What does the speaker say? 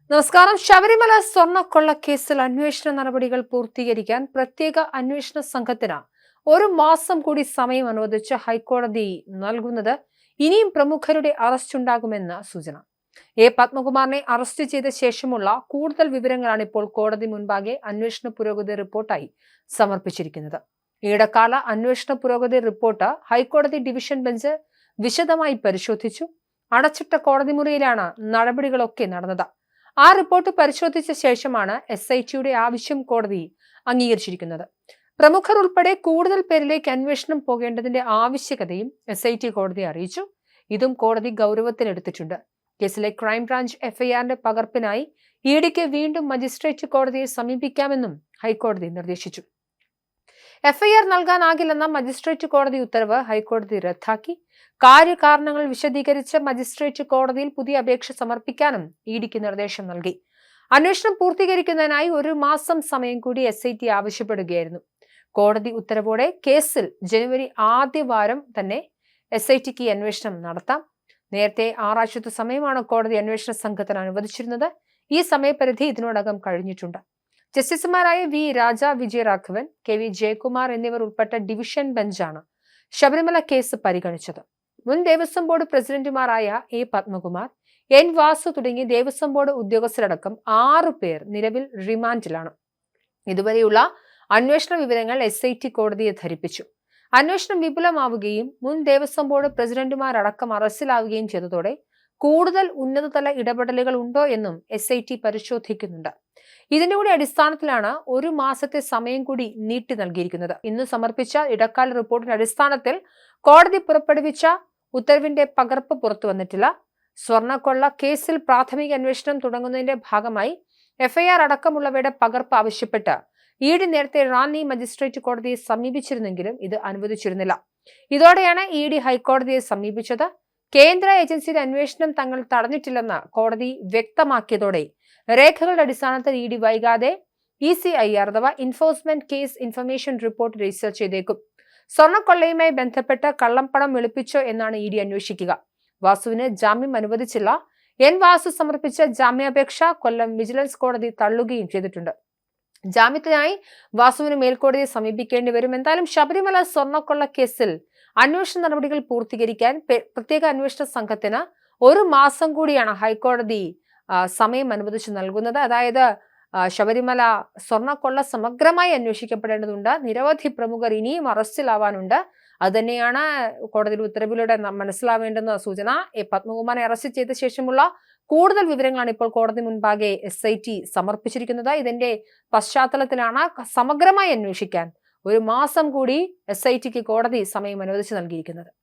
നമസ്കാരം. ശബരിമല സ്വർണ്ണക്കൊള്ളക്കേസിൽ അന്വേഷണ നടപടികൾ പൂർത്തീകരിക്കാൻ പ്രത്യേക അന്വേഷണ സംഘത്തിന് ഒരു മാസം കൂടി സമയം അനുവദിച്ച് ഹൈക്കോടതി നൽകുന്നത് ഇനിയും പ്രമുഖരുടെ അറസ്റ്റ് ഉണ്ടാകുമെന്ന് സൂചന. പത്മകുമാറിനെ അറസ്റ്റ് ചെയ്ത ശേഷമുള്ള കൂടുതൽ വിവരങ്ങളാണ് ഇപ്പോൾ കോടതി മുൻപാകെ അന്വേഷണ പുരോഗതി റിപ്പോർട്ടായി സമർപ്പിച്ചിരിക്കുന്നത്. ഇടക്കാല അന്വേഷണ പുരോഗതി റിപ്പോർട്ട് ഹൈക്കോടതി ഡിവിഷൻ ബെഞ്ച് വിശദമായി പരിശോധിച്ചു. അടച്ചിട്ട കോടതി മുറിയിലാണ് നടപടികളൊക്കെ നടന്നത്. ആ റിപ്പോർട്ട് പരിശോധിച്ച ശേഷമാണ് SITയുടെ ആവശ്യം കോടതി അംഗീകരിച്ചിരിക്കുന്നത്. പ്രമുഖർ ഉൾപ്പെടെ കൂടുതൽ പേരിലേക്ക് അന്വേഷണം പോകേണ്ടതിന്റെ ആവശ്യകതയും SIT കോടതിയെ അറിയിച്ചു. ഇതും കോടതി ഗൗരവത്തിലെടുത്തിട്ടുണ്ട്. കേസിലെ ക്രൈംബ്രാഞ്ച് FIRന്റെ പകർപ്പിനായി EDക്ക് വീണ്ടും മജിസ്ട്രേറ്റ് കോടതിയെ സമീപിക്കാമെന്നും ഹൈക്കോടതി നിർദ്ദേശിച്ചു. FIR നൽകാനാകില്ലെന്ന മജിസ്ട്രേറ്റ് കോടതി ഉത്തരവ് ഹൈക്കോടതി റദ്ദാക്കി. കാര്യകാരണങ്ങൾ വിശദീകരിച്ച് മജിസ്ട്രേറ്റ് കോടതിയിൽ പുതിയ അപേക്ഷ സമർപ്പിക്കാനും EDക്ക് നിർദ്ദേശം നൽകി. അന്വേഷണം പൂർത്തീകരിക്കുന്നതിനായി ഒരു മാസം സമയം കൂടി SIT ആവശ്യപ്പെടുകയായിരുന്നു. കോടതി ഉത്തരവോടെ കേസിൽ ജനുവരി ആദ്യവാരം തന്നെ SITക്ക് അന്വേഷണം നടത്താം. നേരത്തെ 6 ആഴ്ചത്തെ സമയമാണ് കോടതി അന്വേഷണ സംഘത്തിന് അനുവദിച്ചിരുന്നത്. ഈ സമയപരിധി ഇതിനോടകം കഴിഞ്ഞിട്ടുണ്ട്. ജസ്റ്റിസുമാരായ V. രാജ, വിജയരാഘവൻ, KV ജയകുമാർ എന്നിവർ ഉൾപ്പെട്ട ഡിവിഷൻ ബെഞ്ചാണ് ശബരിമല കേസ് പരിഗണിച്ചത്. മുൻ ദേവസ്വം ബോർഡ് പ്രസിഡന്റുമാരായ പത്മകുമാർ, N. വാസു തുടങ്ങി ദേവസ്വം ബോർഡ് ഉദ്യോഗസ്ഥരടക്കം 6 പേർ നിലവിൽ റിമാൻഡിലാണ്. ഇതുവരെയുള്ള അന്വേഷണ വിവരങ്ങൾ SIT കോടതിയെ ധരിപ്പിച്ചു. അന്വേഷണം വിപുലമാവുകയും മുൻ ദേവസ്വം ബോർഡ് പ്രസിഡന്റുമാരടക്കം അറസ്റ്റിലാവുകയും ചെയ്തതോടെ കൂടുതൽ ഉന്നതതല ഇടപെടലുകൾ ഉണ്ടോ എന്നും SIT പരിശോധിക്കുന്നുണ്ട്. ഇതിന്റെ കൂടി അടിസ്ഥാനത്തിലാണ് ഒരു മാസത്തെ സമയം കൂടി നീട്ടി നൽകിയിരിക്കുന്നത്. ഇന്ന് സമർപ്പിച്ച ഇടക്കാല റിപ്പോർട്ടിന്റെ അടിസ്ഥാനത്തിൽ കോടതി പുറപ്പെടുവിച്ച ഉത്തരവിന്റെ പകർപ്പ് പുറത്തു വന്നിട്ടില്ല. സ്വർണ്ണക്കൊള്ള കേസിൽ പ്രാഥമിക അന്വേഷണം തുടങ്ങുന്നതിന്റെ ഭാഗമായി FIR അടക്കമുള്ളവയുടെ പകർപ്പ് ആവശ്യപ്പെട്ട് ED നേരത്തെ റാന്നി മജിസ്ട്രേറ്റ് കോടതിയെ സമീപിച്ചിരുന്നെങ്കിലും ഇത് അനുവദിച്ചിരുന്നില്ല. ഇതോടെയാണ് ED ഹൈക്കോടതിയെ സമീപിച്ചത്. കേന്ദ്ര ഏജൻസിയുടെ അന്വേഷണം തങ്ങൾ തടഞ്ഞിട്ടില്ലെന്ന് കോടതി വ്യക്തമാക്കിയതോടെ രേഖകളുടെ അടിസ്ഥാനത്തിൽ ED വൈകാതെ ECIR അഥവാ enforcement case information report register ചെയ്തേക്കും. സ്വർണ്ണക്കൊള്ളയുമായി ബന്ധപ്പെട്ട് കള്ളപ്പണം വെളുപ്പിച്ചോ എന്നാണ് ED അന്വേഷിക്കുക. വാസുവിന് ജാമ്യം അനുവദിച്ചില്ല. N. വാസു സമർപ്പിച്ച ജാമ്യാപേക്ഷ കൊല്ലം വിജിലൻസ് കോടതി തള്ളുകയും ചെയ്തിട്ടുണ്ട്. ജാമ്യത്തിനായി വാസുവിന് മേൽക്കോടതിയെ സമീപിക്കേണ്ടി വരും. എന്തായാലും ശബരിമല സ്വർണ്ണക്കൊള്ള കേസിൽ അന്വേഷണ നടപടികൾ പൂർത്തീകരിക്കാൻ പ്രത്യേക അന്വേഷണ സംഘത്തിന് ഒരു മാസം കൂടിയാണ് ഹൈക്കോടതി സമയം അനുവദിച്ചു നൽകുന്നത്. അതായത് ശബരിമല സ്വർണ്ണക്കൊള്ള സമഗ്രമായി അന്വേഷിക്കപ്പെടേണ്ടതുണ്ട്. നിരവധി പ്രമുഖർ ഇനിയും അറസ്റ്റിലാവാനുണ്ട്. അതുതന്നെയാണ് കോടതിയുടെ ഉത്തരവിലൂടെ മനസ്സിലാവേണ്ടുന്ന സൂചന. പത്മകുമാറിനെ അറസ്റ്റ് ചെയ്ത ശേഷമുള്ള കൂടുതൽ വിവരങ്ങളാണ് ഇപ്പോൾ കോടതി മുൻപാകെ SIT സമർപ്പിച്ചിരിക്കുന്നത്. ഇതിന്റെ പശ്ചാത്തലത്തിലാണ് സമഗ്രമായി അന്വേഷിക്കാൻ ഒരു മാസം കൂടി SITക്ക് കോടതി സമയം അനുവദിച്ചു നൽകിയിരിക്കുന്നത്.